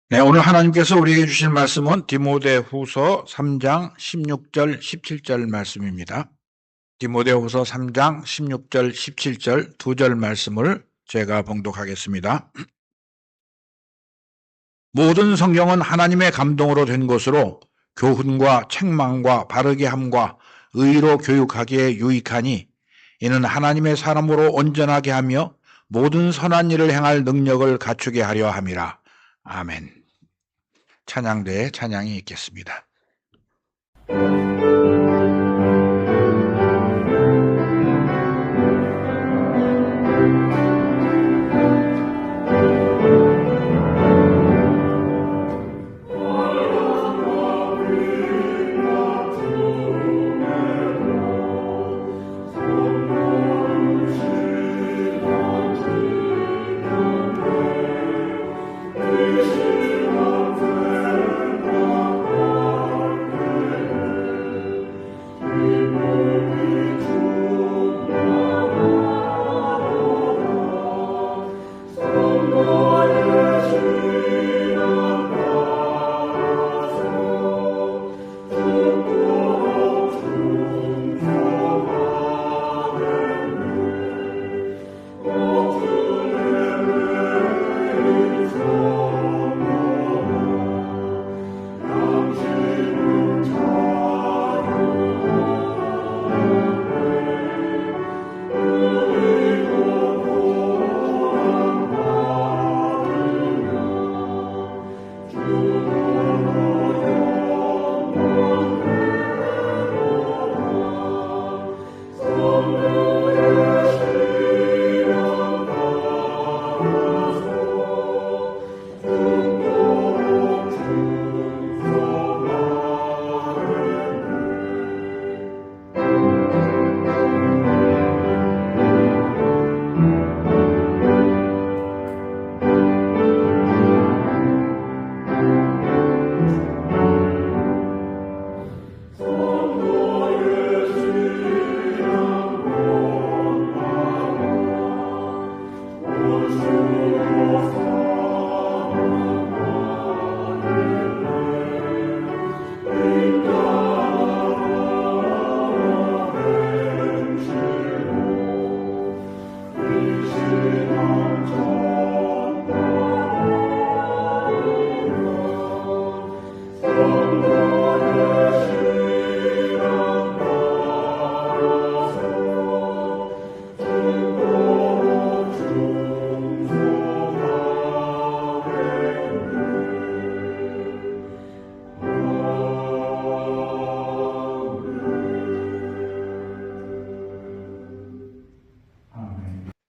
네, 오늘 하나님께서 우리에게 주신 말씀은 디모데후서 3장 16절, 17절 말씀입니다. 디모데후서 3장 16절, 17절 두 절 말씀을 제가 봉독하겠습니다. 모든 성경은 하나님의 감동으로 된 것으로 교훈과 책망과 바르게 함과 의로 교육하기에 유익하니 이는 하나님의 사람으로 온전하게 하며 모든 선한 일을 행할 능력을 갖추게 하려 함이라. 아멘. 찬양대에 찬양이 있겠습니다.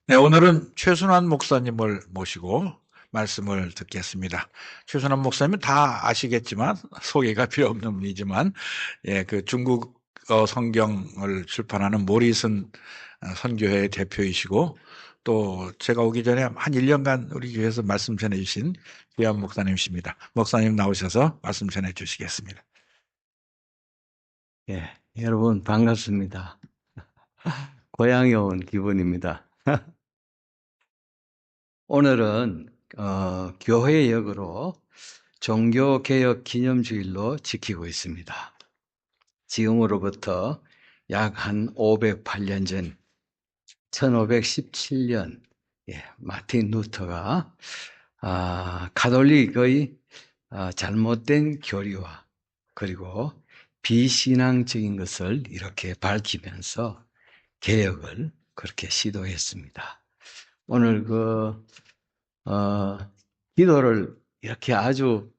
네, 오늘은 최순환 목사님을 모시고 말씀을 듣겠습니다. 최순환 목사님은 다 아시겠지만 소개가 필요 없는 분이지만 그 중국 성경을 출판하는 모리슨 선교회 대표이시고 또 제가 오기 전에 한 1년간 우리 교회에서 말씀 전해주신 귀한 목사님이십니다. 목사님 나오셔서 말씀 전해주시겠습니다. 예, 여러분 반갑습니다. 고향에 온 기분입니다. 오늘은 교회역으로 종교개혁 기념주일로 지키고 있습니다. 지금으로부터 약 한 508년 전 1517년 마틴 루터가 가톨릭의 잘못된 교리와 그리고 비신앙적인 것을 이렇게 밝히면서 개혁을 그렇게 시도했습니다. 오늘 기도를 이렇게 아주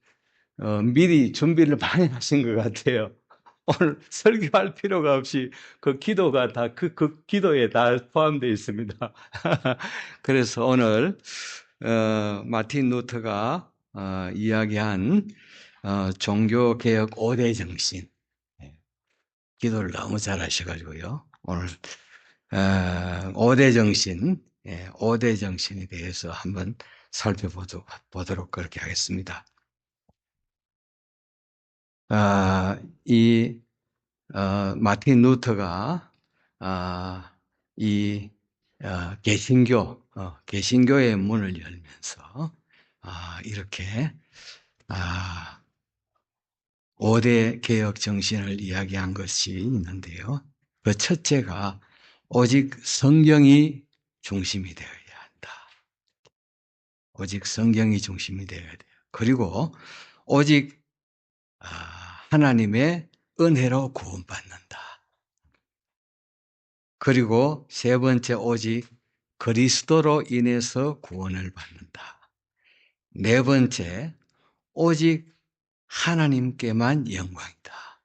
미리 준비를 많이 하신 것 같아요. 오늘 설교할 필요가 없이 그 기도가 다 그 기도에 다 포함되어 있습니다. 그래서 오늘 마틴 루터가 이야기한 종교개혁 5대 정신 기도를 너무 잘 하셔가지고요. 오늘 5대 정신, 5대 정신에 대해서 한번 살펴보도록 그렇게 하겠습니다. 마틴 루터가 개신교의 문을 열면서 이렇게 5대 개혁 정신을 이야기한 것이 있는데요. 그 첫째가 오직 성경이 중심이 되어야 한다. 오직 성경이 중심이 되어야 돼요. 그리고 오직 하나님의 은혜로 구원받는다. 그리고 세 번째, 오직 그리스도로 인해서 구원을 받는다. 네 번째, 오직 하나님께만 영광이다.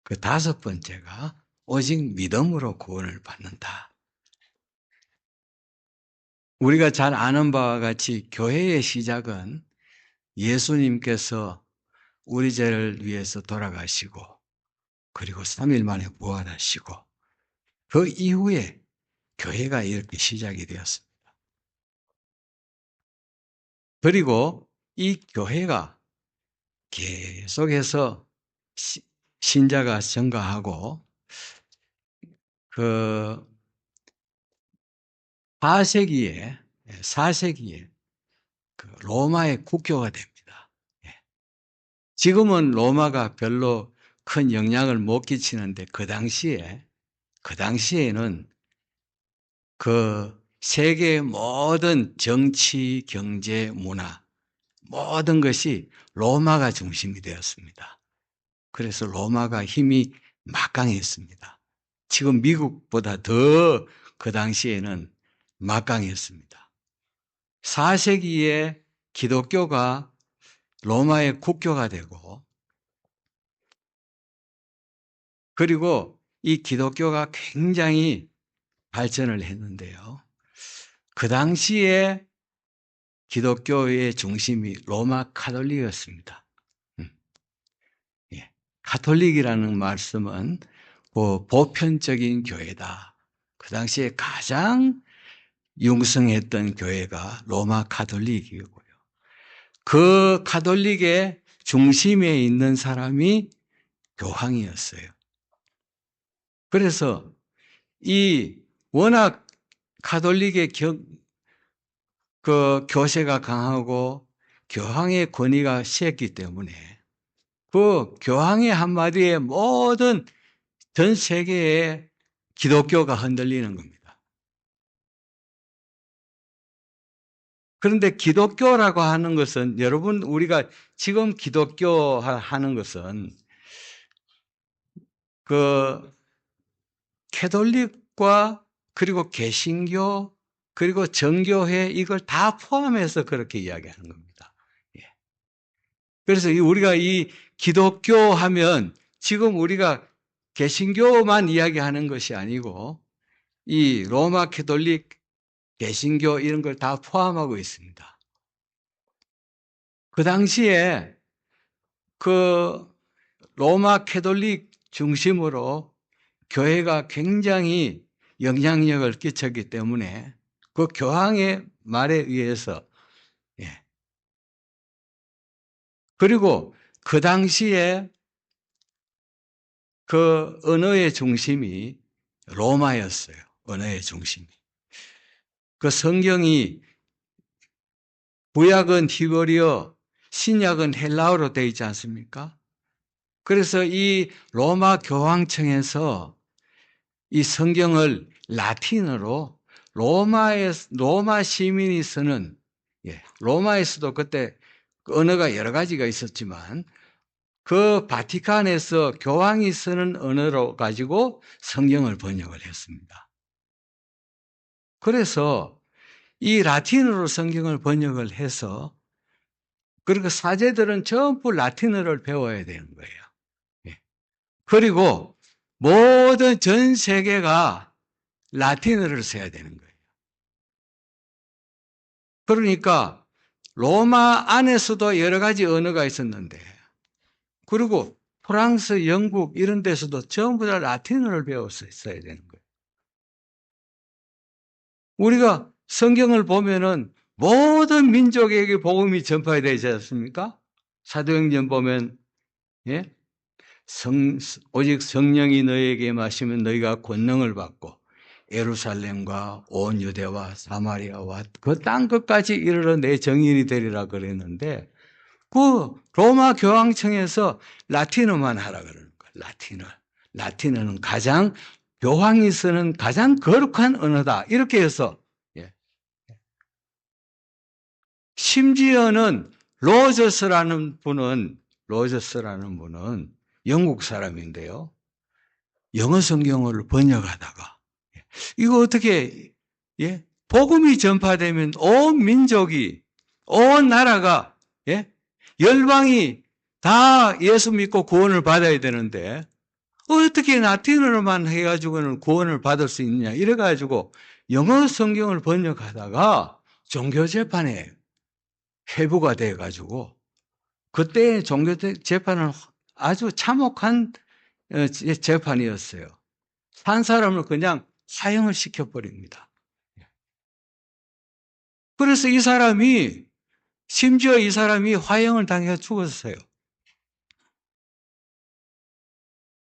그 다섯 번째가 오직 믿음으로 구원을 받는다. 우리가 잘 아는 바와 같이 교회의 시작은 예수님께서 우리 죄를 위해서 돌아가시고 그리고 3일 만에 부활하시고 그 이후에 교회가 이렇게 시작이 되었습니다. 그리고 이 교회가 계속해서 신자가 증가하고 그 4세기에 그 로마의 국교가 됩니다. 지금은 로마가 별로 큰 영향을 못 끼치는데 그 당시에는 그 세계의 모든 정치, 경제, 문화 모든 것이 로마가 중심이 되었습니다. 그래서 로마가 힘이 막강했습니다. 지금 미국보다 더 그 당시에는 막강했습니다. 4세기에 기독교가 로마의 국교가 되고 그리고 이 기독교가 굉장히 발전을 했는데요. 그 당시에 기독교의 중심이 로마 카톨릭이었습니다. 카톨릭이라는 말씀은 보편적인 교회다. 그 당시에 가장 융성했던 교회가 로마 카톨릭이고요. 그 카톨릭의 중심에 있는 사람이 교황이었어요. 그래서 이 워낙 카톨릭의 그 교세가 강하고 교황의 권위가 세기 때문에 그 교황의 한마디에 모든 전 세계의 기독교가 흔들리는 겁니다. 그런데 기독교라고 하는 것은 여러분 우리가 지금 기독교 하는 것은 그 캐톨릭과 그리고 개신교 그리고 정교회 이걸 다 포함해서 그렇게 이야기하는 겁니다. 그래서 우리가 이 기독교 하면 지금 우리가 개신교만 이야기하는 것이 아니고 이 로마 캐톨릭 개신교 이런 걸 다 포함하고 있습니다. 그 당시에 그 로마 캐톨릭 중심으로 교회가 굉장히 영향력을 끼쳤기 때문에 그 교황의 말에 의해서 그리고 그 당시에 그 언어의 중심이 로마였어요. 언어의 중심이. 그 성경이 구약은 히브리어, 신약은 헬라어로 되어 있지 않습니까? 그래서 이 로마 교황청에서 이 성경을 라틴어로 로마 시민이 쓰는 로마에서도 그때 언어가 여러 가지가 있었지만 그 바티칸에서 교황이 쓰는 언어로 가지고 성경을 번역을 했습니다. 그래서 이 라틴어로 성경을 번역을 해서 그리고 사제들은 전부 라틴어를 배워야 되는 거예요. 그리고 모든 전 세계가 라틴어를 써야 되는 거예요. 그러니까 로마 안에서도 여러 가지 언어가 있었는데 그리고 프랑스, 영국 이런 데서도 전부 다 라틴어를 배웠어야 되는 거예요. 우리가 성경을 보면은 모든 민족에게 복음이 전파되지 않습니까? 사도행전 보면 오직 성령이 너희에게 마시면 너희가 권능을 받고 예루살렘과 온 유대와 사마리아와 그 땅 끝까지 이르러 내 정인이 되리라 그랬는데 그 로마 교황청에서 라틴어만 하라 그러는 거예요. 라틴어. 라틴어는 가장 교황이 쓰는 가장 거룩한 언어다. 이렇게 해서 예. 심지어는 로저스라는 분은 영국 사람인데요. 영어 성경을 번역하다가 이거 어떻게 복음이 전파되면 온 민족이 온 나라가 열방이 다 예수 믿고 구원을 받아야 되는데 어떻게 라틴어로만 해가지고는 구원을 받을 수 있느냐 이래가지고 영어 성경을 번역하다가 종교재판에 회부가 돼가지고 그때 종교재판은 아주 참혹한 재판이었어요. 한 사람을 그냥 사형을 시켜버립니다. 그래서 심지어 이 사람이 화형을 당해 죽었어요.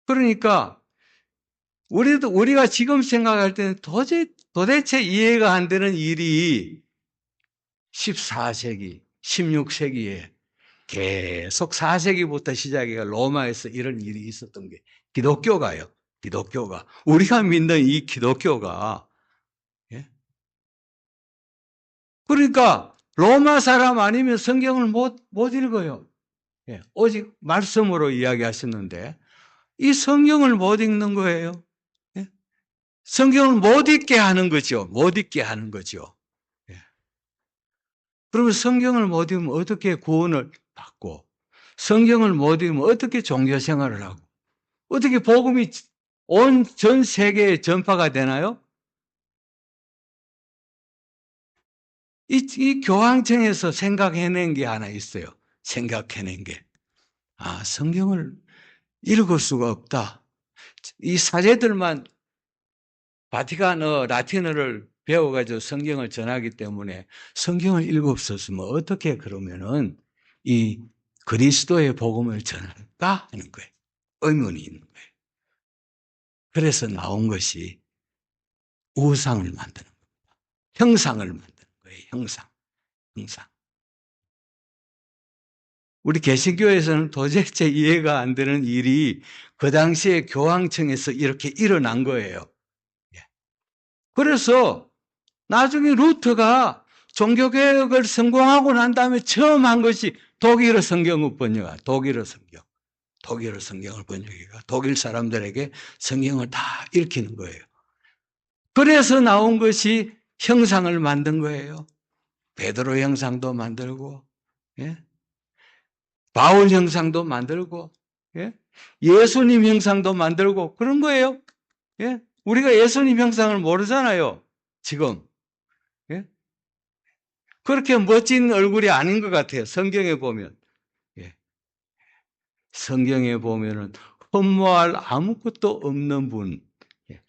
그러니까 우리가 지금 생각할 때는 도대체 이해가 안 되는 일이 14세기, 16세기에 계속 4세기부터 시작해가 로마에서 이런 일이 있었던 게 기독교가 우리가 믿는 이 기독교가 그러니까 로마 사람 아니면 성경을 못 읽어요. 오직 말씀으로 이야기하셨는데 이 성경을 못 읽는 거예요. 성경을 못 읽게 하는 거죠. 그러면 성경을 못 읽으면 어떻게 구원을 받고 성경을 못 읽으면 어떻게 종교 생활을 하고 어떻게 복음이 온 전 세계에 전파가 되나요? 이 교황청에서 생각해낸 게 하나 있어요. 생각해낸 게. 성경을 읽을 수가 없다. 이 사제들만 바티칸어 라틴어를 배워가지고 성경을 전하기 때문에 성경을 읽었었으면 어떻게 그러면은 이 그리스도의 복음을 전할까 하는 거예요. 의문이 있는 거예요. 그래서 나온 것이 우상을 만드는 겁니다. 형상을 만드는 거예요. 형상. 우리 개신교에서는 도대체 이해가 안 되는 일이 그 당시에 교황청에서 이렇게 일어난 거예요. 그래서 나중에 루터가 종교개혁을 성공하고 난 다음에 처음 한 것이 독일어 성경을 번역한 독일어 성경을 번역해가 독일 사람들에게 성경을 다 읽히는 거예요. 그래서 나온 것이 형상을 만든 거예요. 베드로 형상도 만들고 바울 형상도 만들고 예수님 형상도 만들고 그런 거예요. 우리가 예수님 형상을 모르잖아요. 지금. 그렇게 멋진 얼굴이 아닌 것 같아요. 성경에 보면. 성경에 보면은 흠모할 아무것도 없는 분.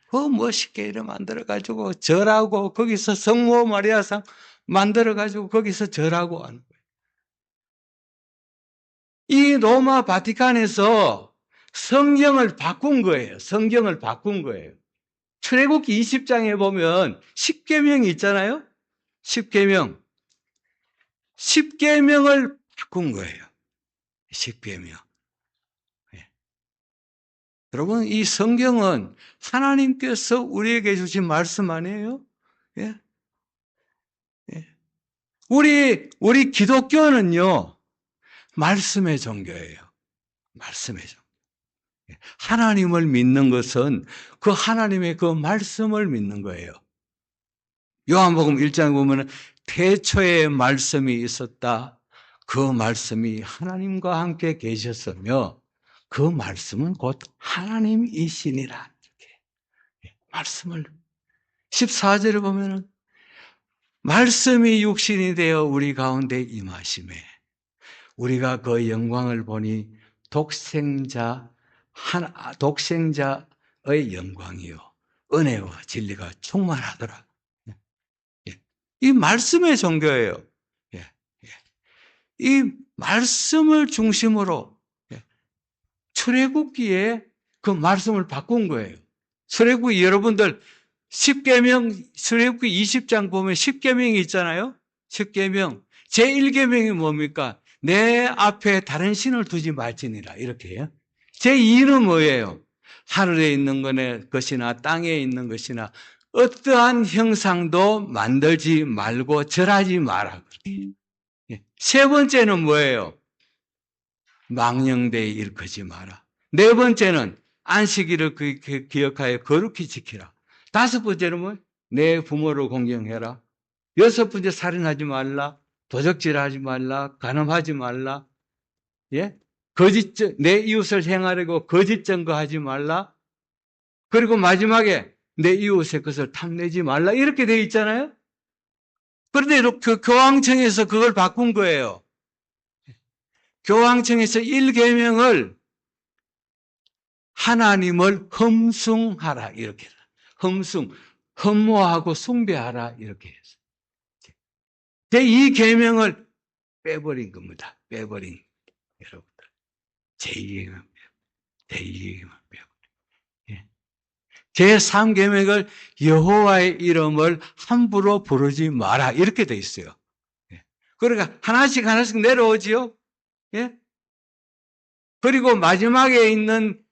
그 멋있게 이렇게 만들어가지고 절하고 거기서 성모 마리아상 만들어가지고 거기서 절하고 하는 거예요. 이 로마 바티칸에서 성경을 바꾼 거예요. 출애굽기 20장에 보면 10계명이 있잖아요. 10계명을 바꾼 거예요. 10계명. 여러분, 이 성경은 하나님께서 우리에게 주신 말씀 아니에요? 우리 기독교는요, 말씀의 종교예요. 말씀의 종교. 하나님을 믿는 것은 그 하나님의 그 말씀을 믿는 거예요. 요한복음 1장에 보면 태초에 말씀이 있었다. 그 말씀이 하나님과 함께 계셨으며 그 말씀은 곧 하나님이시니라. 이렇게 말씀을 14절에 보면은 말씀이 육신이 되어 우리 가운데 임하심에 우리가 그 영광을 보니 독생자의 영광이요 은혜와 진리가 충만하더라. 이 말씀의 종교예요. 이 말씀을 중심으로 출애굽기에 그 말씀을 바꾼 거예요. 출애굽기 여러분들 10계명 출애굽기 20장 보면 10계명이 있잖아요. 10계명 제1계명이 뭡니까? 내 앞에 다른 신을 두지 말지니라. 이렇게 해요. 제2는 뭐예요? 하늘에 있는 것이나 땅에 있는 것이나 어떠한 형상도 만들지 말고 절하지 마라. 세 번째는 뭐예요? 망령되이 일컫지 마라. 네 번째는 안식일을 기억하여 거룩히 지키라. 다섯 번째는 뭐? 내 부모를 공경해라. 여섯 번째, 살인하지 말라. 도적질하지 말라. 간음하지 말라. 예? 내 이웃을 행하려고 거짓 증거하지 말라. 그리고 마지막에 내 이웃의 것을 탐내지 말라. 이렇게 되어 있잖아요. 그런데 교황청에서 그걸 바꾼 거예요. 교황청에서 1계명을 하나님을 흠숭하라. 이렇게. 흠모하고 숭배하라. 이렇게 해서. 제2계명을 빼버린 겁니다. 빼버린. 여러분들. 제2계명 빼버린. 제3계명을 여호와의 이름을 함부로 부르지 마라. 이렇게 돼 있어요. 그러니까 하나씩 내려오지요. 예? 그리고 마지막에 있는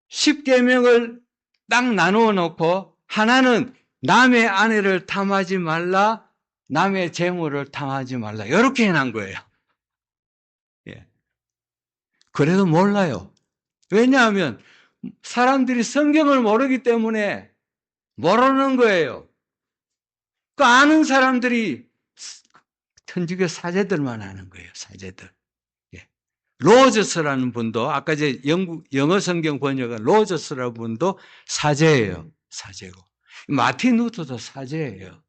10계명을 딱 나누어 놓고 하나는 남의 아내를 탐하지 말라, 남의 재물을 탐하지 말라. 이렇게 해놓은 거예요. 예. 그래도 몰라요. 왜냐하면 사람들이 성경을 모르기 때문에 모르는 거예요. 그 아는 사람들이 천주교 사제들만 아는 거예요. 사제들. 예. 로저스라는 분도 아까 제 영어 성경 번역은 로저스라는 분도 사제예요. 사제고. 마틴 루터도 사제예요.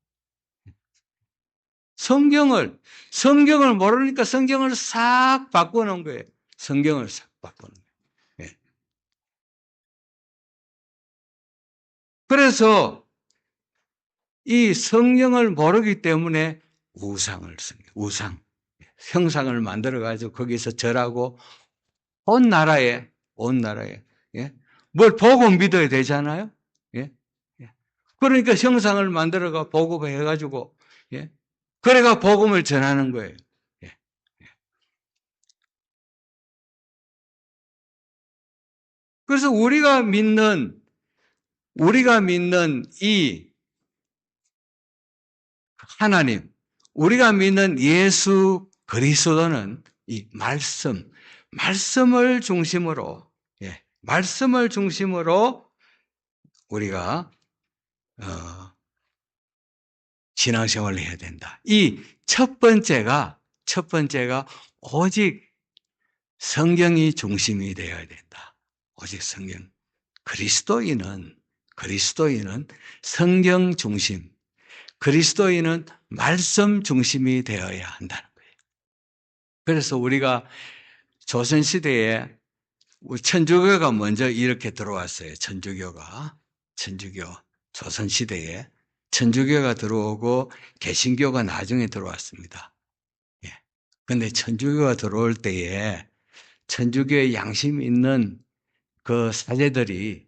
성경을 모르니까 성경을 싹 바꿔놓은 거예요. 성경을 싹 바꿔놓은 거예요. 예. 그래서 이 성경을 모르기 때문에 우상, 형상을 만들어가지고 거기서 절하고 온 나라에, 예? 뭘 보고 믿어야 되잖아요? 예? 예. 그러니까 형상을 만들어가 보고 해가지고, 예? 그래가 복음을 전하는 거예요. 예. 예. 그래서 우리가 믿는 이 하나님, 우리가 믿는 예수 그리스도는 이 말씀을 중심으로, 예, 말씀을 중심으로 우리가 신앙생활을 해야 된다. 이 첫 번째가 오직 성경이 중심이 되어야 된다. 오직 성경. 그리스도인은 성경 중심, 그리스도인은 말씀 중심이 되어야 한다는 거예요. 그래서 우리가 조선시대에 천주교가 먼저 이렇게 들어왔어요. 조선시대에 천주교가 들어오고 개신교가 나중에 들어왔습니다. 예. 근데 천주교가 들어올 때에 천주교의 양심 있는 그 사제들이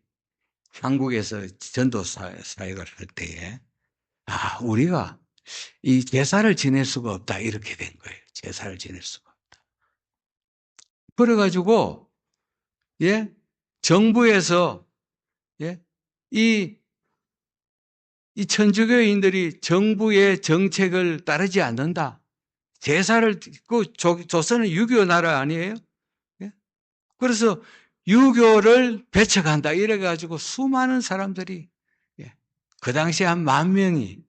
한국에서 전도 사역을 할 때에 우리가 이 제사를 지낼 수가 없다. 이렇게 된 거예요. 제사를 지낼 수가 없다. 그래가지고, 예, 정부에서, 예, 이 천주교인들이 정부의 정책을 따르지 않는다. 제사를, 조선은 유교 나라 아니에요? 예? 그래서 유교를 배척한다. 이래가지고 수많은 사람들이, 예, 그 당시에 한 10,000명이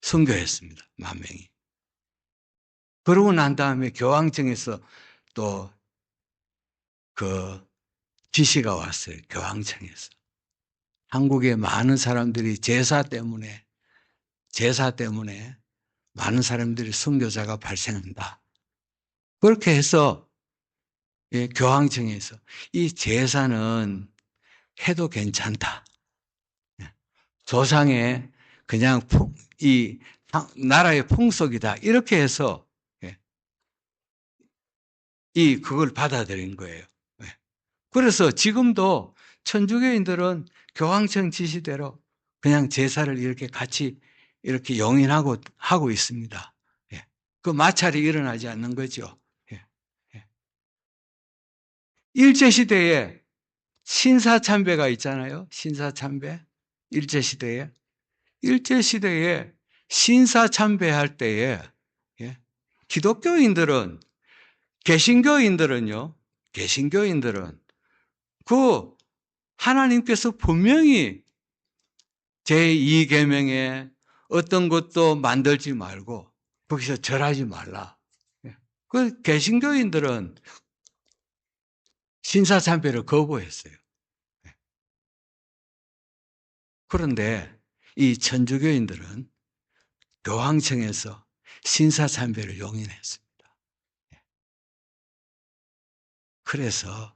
순교했습니다. 10,000명이. 그러고 난 다음에 교황청에서 또 그 지시가 왔어요. 교황청에서. 한국의 많은 사람들이 제사 때문에 많은 사람들이 순교자가 발생한다. 그렇게 해서 교황청에서 이 제사는 해도 괜찮다. 조상의 그냥 이 나라의 풍속이다. 이렇게 해서 그걸 받아들인 거예요. 그래서 지금도 천주교인들은 교황청 지시대로 그냥 제사를 이렇게 같이 이렇게 용인하고 하고 있습니다. 그 마찰이 일어나지 않는 거죠. 예. 예. 일제시대에 신사참배가 있잖아요. 신사참배. 일제시대에. 일제시대에 신사참배할 때에, 예, 기독교인들은, 개신교인들은요, 개신교인들은 그 하나님께서 분명히 제2계명에 어떤 것도 만들지 말고 거기서 절하지 말라. 예. 그 개신교인들은 신사참배를 거부했어요. 그런데 이 천주교인들은 교황청에서 신사참배를 용인했습니다. 그래서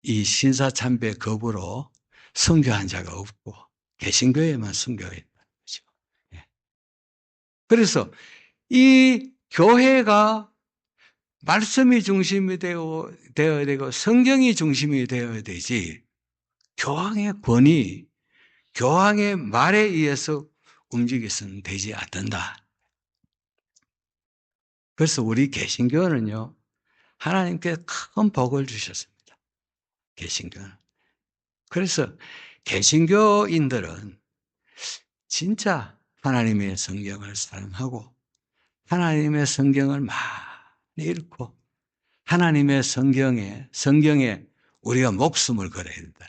이 신사참배 거부로 순교한 자가 없고 개신교에만 순교했다는 거죠. 그래서 이 교회가 말씀이 중심이 되어야 되고 성경이 중심이 되어야 되지, 교황의 권위, 교황의 말에 의해서 움직여서는 되지 않는다. 그래서 우리 개신교는요, 하나님께 큰 복을 주셨습니다. 개신교는. 그래서 개신교인들은 진짜 하나님의 성경을 사랑하고 하나님의 성경을 많이 읽고 하나님의 성경에 우리가 목숨을 걸어야 된다.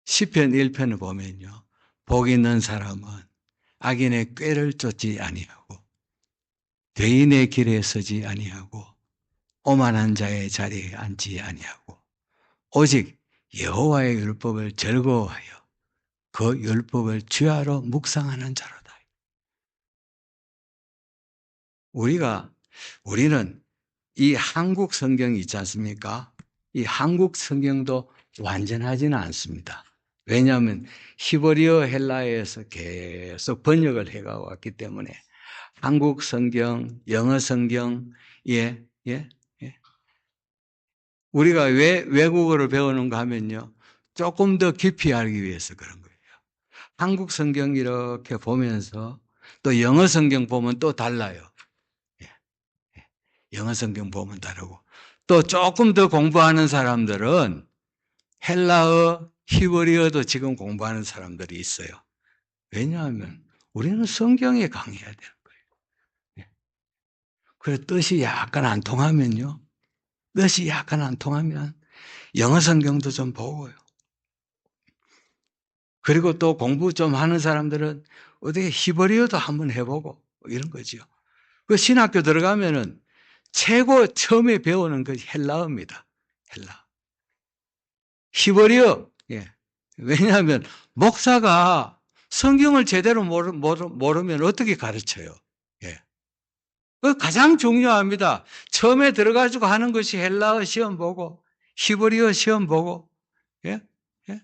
시편 1편을 보면요, 복 있는 사람은 악인의 꾀를 쫓지 아니하고 죄인의 길에 서지 아니하고 오만한 자의 자리에 앉지 아니하고 오직 여호와의 율법을 즐거워하여 그 율법을 주야로 묵상하는 자로다. 우리는 이 한국 성경이 있지 않습니까? 이 한국 성경도 완전하지는 않습니다. 왜냐하면 히브리어 헬라어에서 계속 번역을 해가 왔기 때문에 한국 성경, 영어 성경, 우리가 왜 외국어를 배우는가 하면요, 조금 더 깊이 알기 위해서 그런 거예요. 한국 성경 이렇게 보면서 또 영어 성경 보면 또 달라요. 영어 성경 보면 다르고, 또 조금 더 공부하는 사람들은 헬라어, 히브리어도 지금 공부하는 사람들이 있어요. 왜냐하면 우리는 성경에 강해야 되는 거예요. 그래서 뜻이 약간 안 통하면요, 뜻이 약간 안 통하면 영어 성경도 좀 보고요. 그리고 또 공부 좀 하는 사람들은 어떻게 히브리어도 한번 해보고 이런 거죠. 그 신학교 들어가면은 최고 처음에 배우는 그 헬라어입니다. 헬라. 히브리어. 예. 왜냐하면 목사가 성경을 제대로 모르면 어떻게 가르쳐요? 예. 그 가장 중요합니다. 처음에 들어가지고 하는 것이 헬라어 시험 보고 히브리어 시험 보고. 예? 예?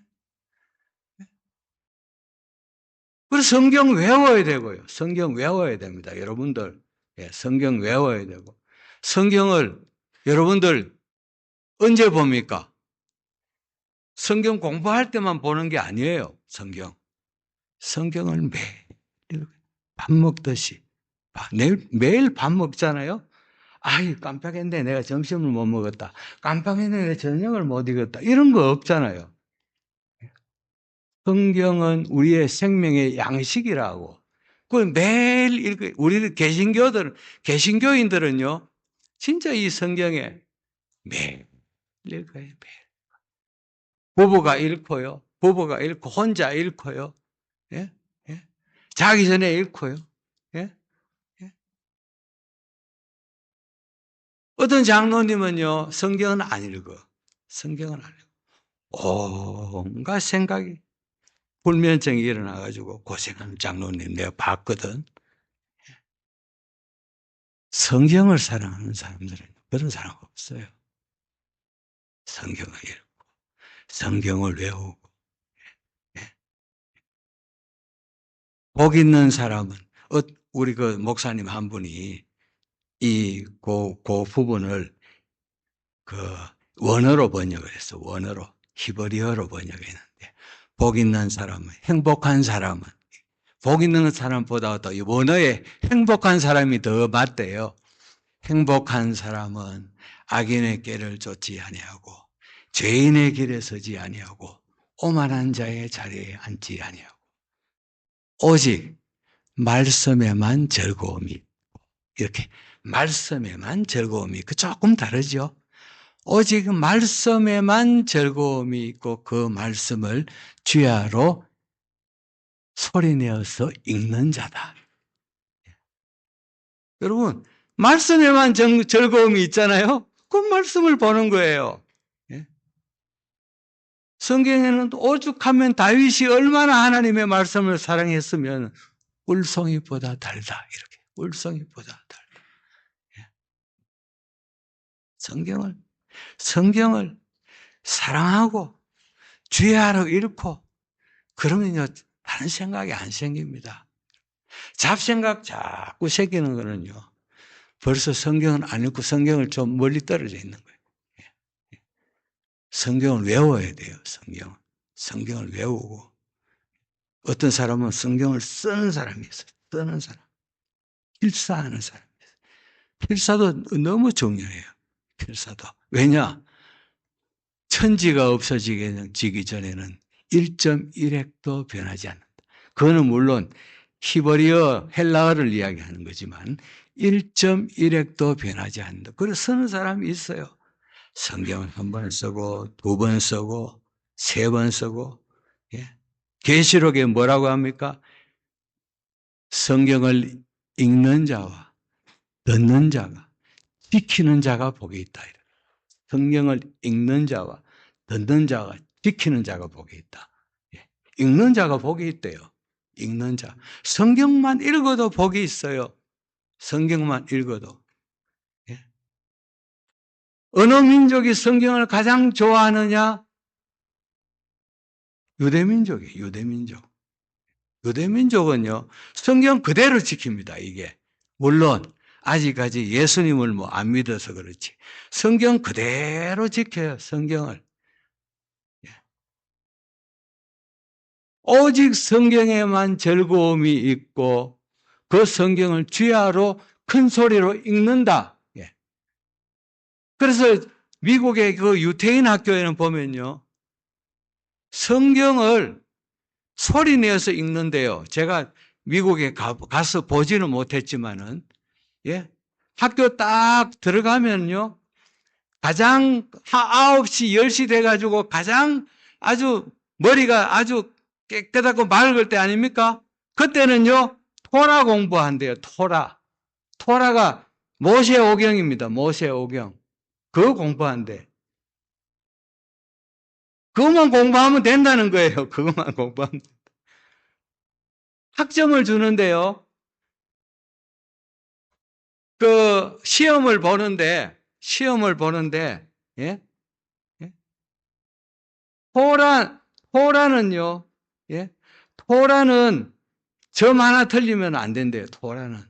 그래서 성경 외워야 되고요. 성경 외워야 됩니다. 여러분들. 예, 성경 외워야 되고. 성경을 여러분들 언제 봅니까? 성경 공부할 때만 보는 게 아니에요. 성경을 매일 밥 먹듯이. 매일 밥 먹잖아요. 아이, 깜빡했네. 내가 점심을 못 먹었다. 깜빡했네. 내가 저녁을 못 익었다. 이런 거 없잖아요. 성경은 우리의 생명의 양식이라고. 그걸 매일 읽고, 우리 개신교인들은요, 진짜 이 성경에 매일 읽어요, 매일. 부부가 읽고요. 부부가 읽고, 혼자 읽고요. 예? 예? 자기 전에 읽고요. 예? 예? 어떤 장로님은요, 성경은 안 읽어. 성경은 안 읽어. 온갖 생각이, 불면증이 일어나가지고 고생하는 장로님 내가 봤거든. 성경을 사랑하는 사람들은 그런 사람 없어요. 성경을 읽고, 성경을 외우고. 복 있는 사람은, 우리 그 목사님 한 분이 이 부분을 그 원어로 번역을 했어. 원어로. 히브리어로 번역했는데, 복 있는 사람은, 행복한 사람은, 복 있는 사람보다 더 원어에 행복한 사람이 더 맞대요. 행복한 사람은 악인의 길을 쫓지 아니하고 죄인의 길에 서지 아니하고 오만한 자의 자리에 앉지 아니하고 오직 말씀에만 즐거움이 있고, 이렇게 말씀에만 즐거움이 있고, 조금 다르죠. 오직 말씀에만 즐거움이 있고 그 말씀을 주야로 소리내어서 읽는 자다. 여러분, 말씀에만 즐거움이 있잖아요. 그 말씀을 보는 거예요. 예? 성경에는 오죽하면 다윗이 얼마나 하나님의 말씀을 사랑했으면 울송이보다 달다. 이렇게 울송이보다 달다. 예? 성경을 사랑하고 주야로 읽고 그러면요 다른 생각이 안 생깁니다. 잡생각 자꾸 새기는 거는요 벌써 성경은 안 읽고 성경을 좀 멀리 떨어져 있는 거예요. 성경을 외워야 돼요. 성경을 외우고 어떤 사람은 성경을 쓰는 사람이 있어요. 쓰는 사람, 필사하는 사람이 있어요. 필사도 너무 중요해요. 필사도. 왜냐? 천지가 없어지기 전에는 1.1핵도 변하지 않는다. 그거는 물론 히브리어, 헬라어를 이야기하는 거지만 1.1핵도 변하지 않는다. 그래서 쓰는 사람이 있어요. 성경을 한 번 쓰고 두 번 쓰고 세 번 쓰고. 예. 계시록에 뭐라고 합니까? 성경을 읽는 자와 듣는 자가 지키는 자가 복이 있다. 성경을 읽는 자와 듣는 자가 지키는 자가 복이 있다. 예. 읽는 자가 복이 있대요. 읽는 자. 성경만 읽어도 복이 있어요. 성경만 읽어도. 예. 어느 민족이 성경을 가장 좋아하느냐? 유대민족이에요. 유대민족. 유대민족은요, 성경 그대로 지킵니다, 이게. 물론, 아직까지 예수님을 안 믿어서 그렇지. 성경 그대로 지켜요, 성경을. 오직 성경에만 즐거움이 있고, 그 성경을 주야로 큰 소리로 읽는다. 예. 그래서 미국의 그 유태인 학교에는 보면요, 성경을 소리 내어서 읽는데요. 제가 미국에 가서 보지는 못했지만은, 예. 학교 딱 들어가면요. 가장 9시, 10시 돼가지고 가장 아주 머리가 아주 깨끗하고 맑을 때 아닙니까? 그때는요. 토라 공부한대요. 토라가 모세오경입니다. 모세오경. 그거 공부한대. 그것만 공부하면 된다는 거예요. 그것만 공부하면. 학점을 주는데요. 그 시험을 보는데 예? 예? 토라는요. 예? 토라는 점 하나 틀리면 안 된대요. 토라는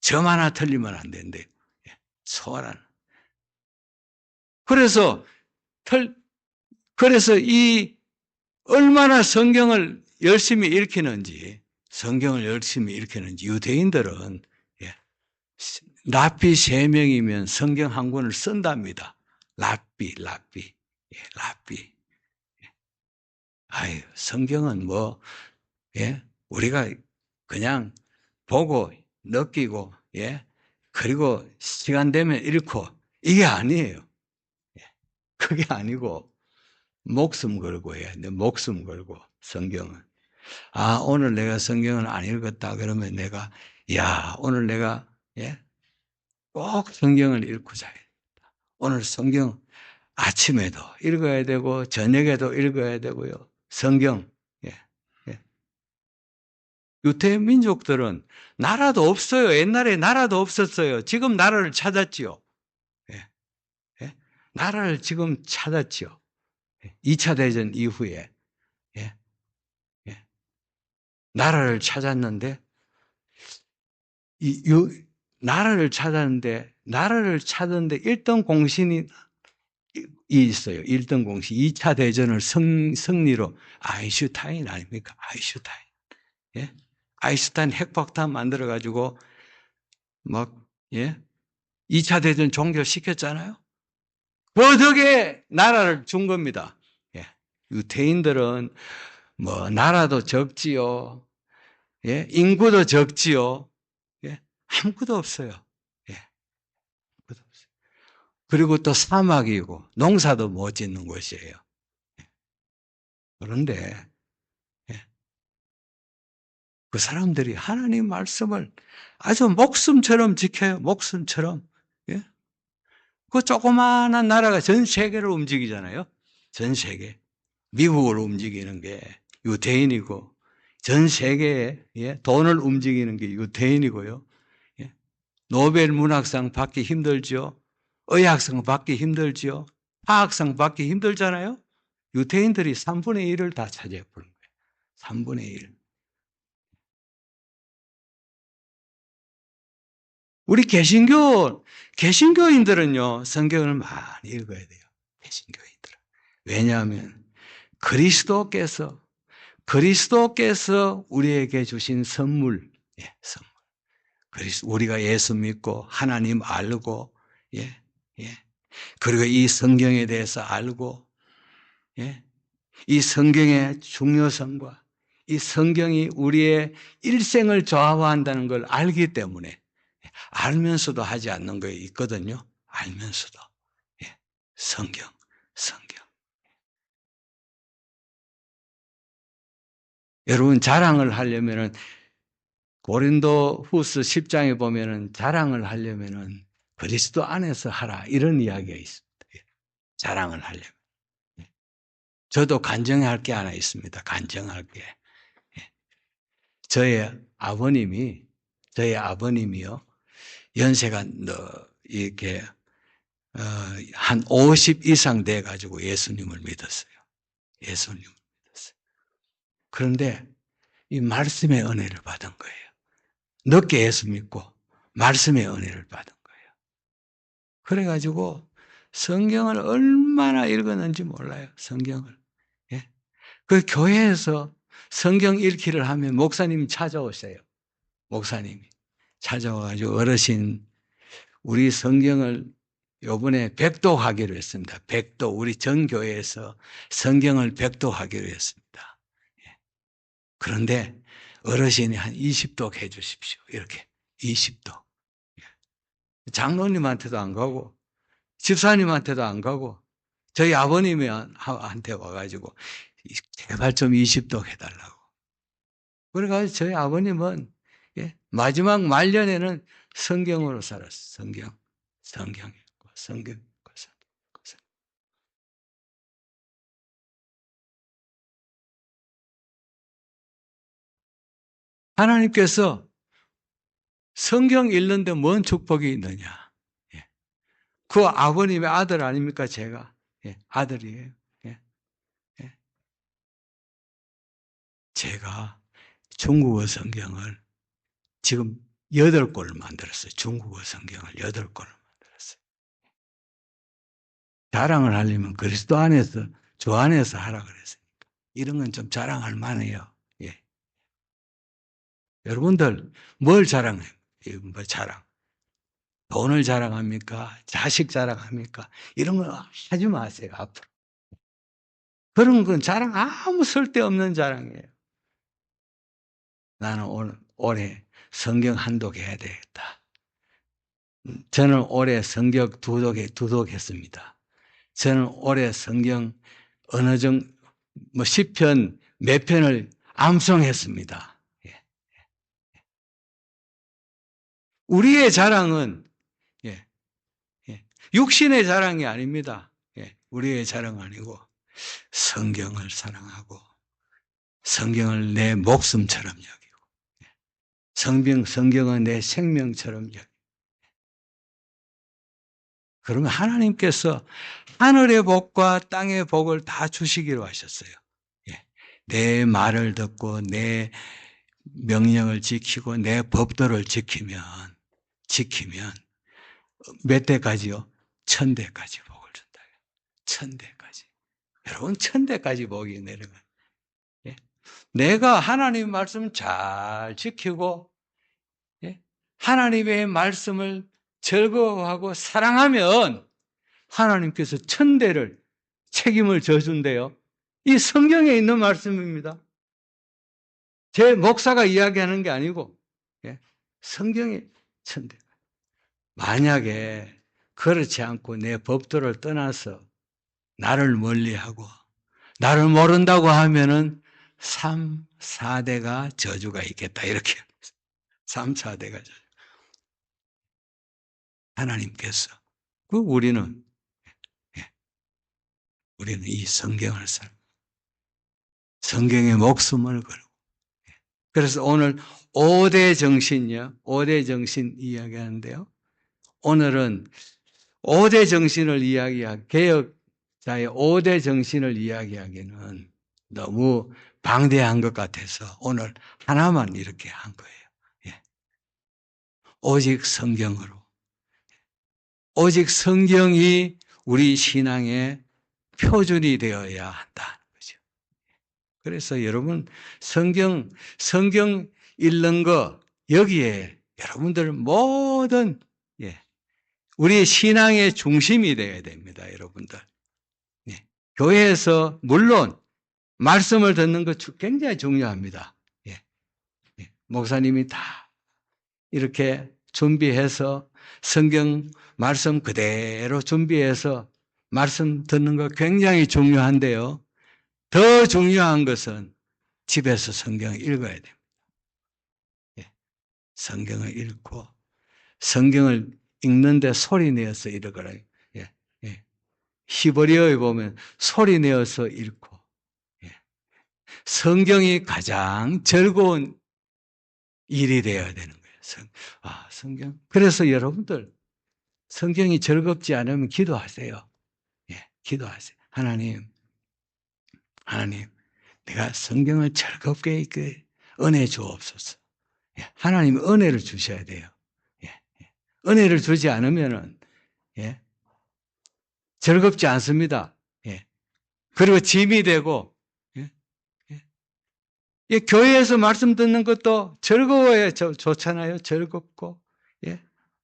점 하나 틀리면 안 된대요. 예. 토라는. 그래서 이 얼마나 성경을 열심히 읽히는지 유대인들은 예, 랍비 3명이면 성경 한 권을 쓴답니다. 랍비. 예, 랍비. 아유, 성경은 뭐, 예, 우리가 그냥 보고 느끼고, 예, 그리고 시간 되면 읽고, 이게 아니에요. 예, 그게 아니고, 목숨 걸고 해야 돼. 목숨 걸고, 성경은. 아, 오늘 내가 성경을 안 읽었다. 그러면 내가, 오늘 내가, 예, 꼭 성경을 읽고 자야겠다. 오늘 성경 아침에도 읽어야 되고, 저녁에도 읽어야 되고요. 성경, 예. 유대 민족들은 나라도 없어요. 옛날에 나라도 없었어요. 지금 나라를 찾았지요. 예. 예? 나라를 지금 찾았지요. 2차 대전 이후에. 예. 예. 나라를 찾았는데, 나라를 찾았는데 1등 공신이 있어요. 1등 공식. 2차 대전을 승리로 아인슈타인 아닙니까? 아인슈타인. 예? 아인슈타인 핵폭탄 만들어가지고 막, 예? 2차 대전 종결시켰잖아요? 그 덕에 나라를 준 겁니다. 예. 유태인들은 뭐, 나라도 적지요. 예? 인구도 적지요. 예? 아무것도 없어요. 예. 아무것도 없어요. 그리고 또 사막이고, 농사도 못 짓는 곳이에요. 그런데, 예. 그 사람들이 하나님 말씀을 아주 목숨처럼 지켜요. 목숨처럼. 예? 그 조그마한 나라가 전 세계를 움직이잖아요. 전 세계. 미국을 움직이는 게 유태인이고, 전 세계에 돈을 움직이는 게 유태인이고요. 예? 노벨 문학상 받기 힘들죠. 의학상 받기 힘들죠. 화학상 받기 힘들잖아요. 유태인들이 3분의 1을 다 차지해 버린 거예요. 3분의 1. 우리 개신교인들은요, 성경을 많이 읽어야 돼요. 개신교인들은. 왜냐하면 그리스도께서 우리에게 주신 선물, 선물. 우리가 예수 믿고 하나님 알고, 예, 예. 그리고 이 성경에 대해서 알고, 예. 이 성경의 중요성과 이 성경이 우리의 일생을 좌우한다는 걸 알기 때문에 알면서도 하지 않는 거 있거든요. 알면서도. 예. 성경. 여러분 자랑을 하려면은 고린도 후서 10장에 보면은 자랑을 하려면은 그리스도 안에서 하라. 이런 이야기가 있습니다. 예. 자랑을 하려면. 예. 저도 간증할 게 하나 있습니다. 간증할 게. 예. 저희 아버님이요. 연세가 이렇게 한 50 이상 돼 가지고 예수님을 믿었어요. 예수님을 믿었어요. 그런데 이 말씀의 은혜를 받은 거예요. 늦게 예수 믿고 말씀의 은혜를 받은 거예요. 그래가지고 성경을 얼마나 읽었는지 몰라요. 성경을. 예? 그 교회에서 성경 읽기를 하면 목사님이 찾아오세요. 목사님이 찾아와가지고 어르신 우리 성경을 요번에 백도하기로 했습니다. 백도 우리 전교회에서 성경을 백도하기로 했습니다. 예. 그런데 어르신이 한 20독 해 주십시오. 이렇게 20독. 장로님한테도 안 가고 집사님한테도 안 가고 저희 아버님한테 와가지고 제발 좀 20독 해달라고. 그래가지고 저희 아버님은 마지막 말년에는 성경으로 살았어요. 성경 읽고 성경 읽고 성경 읽고. 하나님께서 성경 읽는데 뭔 축복이 있느냐. 그 아버님의 아들 아닙니까 제가. 아들이에요. 제가 중국어 성경을 지금 8권을 만들었어요. 중국어 성경을 8권을 만들었어요. 자랑을 하려면 그리스도 안에서, 저 안에서 하라 그랬으니까. 이런 건 좀 자랑할 만해요. 예. 여러분들, 뭘 자랑해요? 뭐 자랑. 돈을 자랑합니까? 자식 자랑합니까? 이런 거 하지 마세요, 앞으로. 그런 건 자랑 아무 쓸데없는 자랑이에요. 나는 올해 성경 한독 해야 되겠다. 저는 올해 성경 두독했습니다. 저는 올해 성경 어느 정도, 시편 몇 편을 암송했습니다. 예. 우리의 자랑은, 육신의 자랑이 아닙니다. 우리의 자랑 아니고, 성경을 사랑하고, 성경을 내 목숨처럼 여기고, 성경은 내 생명처럼 여기고, 그러면 하나님께서 하늘의 복과 땅의 복을 다 주시기로 하셨어요. 내 말을 듣고 내 명령을 지키고 내 법도를 지키면 몇 대까지요? 1000대까지 복을 준다. 천대까지. 여러분, 천대까지 복이 내려가요. 예? 내가 하나님의 말씀 잘 지키고, 예? 하나님의 말씀을 즐거워하고 사랑하면 하나님께서 천대를 책임을 져준대요. 이 성경에 있는 말씀입니다. 제 목사가 이야기하는 게 아니고, 예? 성경에 천대. 만약에 그렇지 않고 내 법도를 떠나서 나를 멀리하고 나를 모른다고 하면은 3, 4대가 저주가 있겠다. 이렇게 3, 4대가 저주. 하나님께서 우리는 이 성경을 살 성경에 목숨을 걸고 그래서 오늘 5대 정신이요. 5대 정신 이야기하는데요. 오늘은 5대 정신을 개혁자의 5대 정신을 이야기하기는 너무 방대한 것 같아서 오늘 하나만 이렇게 한 거예요. 예. 오직 성경으로. 오직 성경이 우리 신앙의 표준이 되어야 한다는 거죠. 그래서 여러분, 성경 읽는 거, 여기에 여러분들 모든, 우리의 신앙의 중심이 되어야 됩니다, 여러분들. 교회에서, 물론, 말씀을 듣는 것 굉장히 중요합니다. 목사님이 다 이렇게 준비해서 성경 말씀 그대로 준비해서 말씀 듣는 거 굉장히 중요한데요. 더 중요한 것은 집에서 성경을 읽어야 됩니다. 성경을 읽고 성경을 읽는데 소리 내어서 읽어라. 히브리어에 보면 소리 내어서 읽고 성경이 가장 즐거운 일이 되어야 되는 거예요. 성경. 그래서 여러분들 성경이 즐겁지 않으면 기도하세요. 기도하세요. 하나님, 내가 성경을 즐겁게 읽게 은혜 주옵소서. 하나님 은혜를 주셔야 돼요. 은혜를 주지 않으면은 즐겁지 않습니다. 그리고 짐이 되고 교회에서 말씀 듣는 것도 즐거워야 좋잖아요. 즐겁고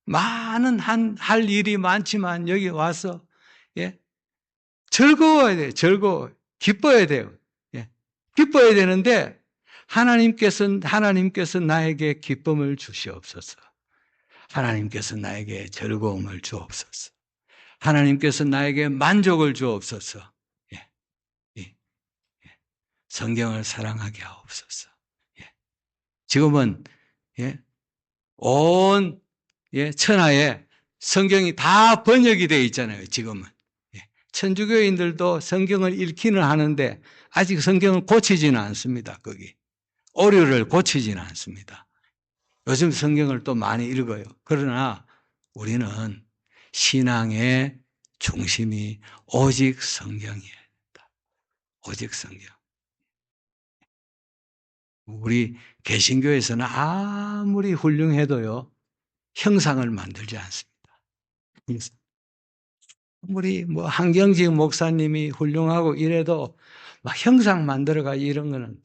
많은 할 일이 많지만 여기 와서 즐거워야 돼요. 기뻐야 돼요. 기뻐야 되는데 하나님께서 나에게 기쁨을 주시옵소서. 하나님께서 나에게 즐거움을 주옵소서. 하나님께서 나에게 만족을 주옵소서. 성경을 사랑하게 하옵소서. 지금은 온 천하에 성경이 다 번역이 되어 있잖아요. 지금은 천주교인들도 성경을 읽기는 하는데 아직 성경을 고치지는 않습니다. 거기 오류를 고치지는 않습니다. 요즘 성경을 또 많이 읽어요. 그러나 우리는 신앙의 중심이 오직 성경이어야 된다. 오직 성경. 우리 개신교에서는 아무리 훌륭해도요, 형상을 만들지 않습니다. 아무리 한경직 목사님이 훌륭하고 이래도 막 형상 만들어가 이런 거는,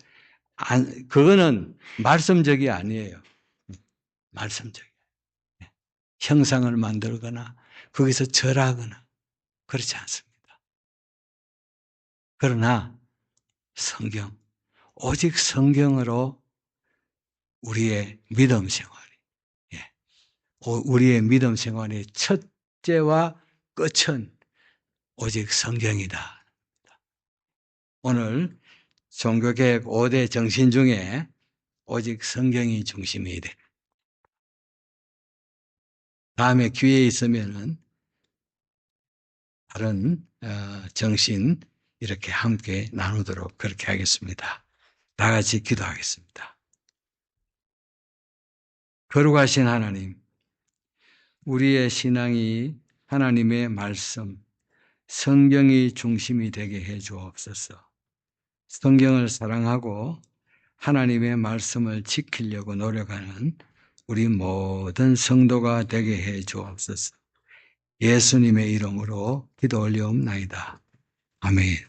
그거는 말씀적이 아니에요. 말씀적이에요. 형상을 만들거나, 거기서 절하거나, 그렇지 않습니다. 그러나, 오직 성경으로 우리의 믿음 생활의 첫째와 끝은 오직 성경이다. 오늘 종교개혁 5대 정신 중에 오직 성경이 중심이 돼. 다음에 기회 있으면은 다른 정신 이렇게 함께 나누도록 그렇게 하겠습니다. 다 같이 기도하겠습니다. 거룩하신 하나님, 우리의 신앙이 하나님의 말씀, 성경이 중심이 되게 해 주옵소서. 성경을 사랑하고 하나님의 말씀을 지키려고 노력하는 우리 모든 성도가 되게 해 주옵소서. 예수님의 이름으로 기도 올리옵나이다. 아멘.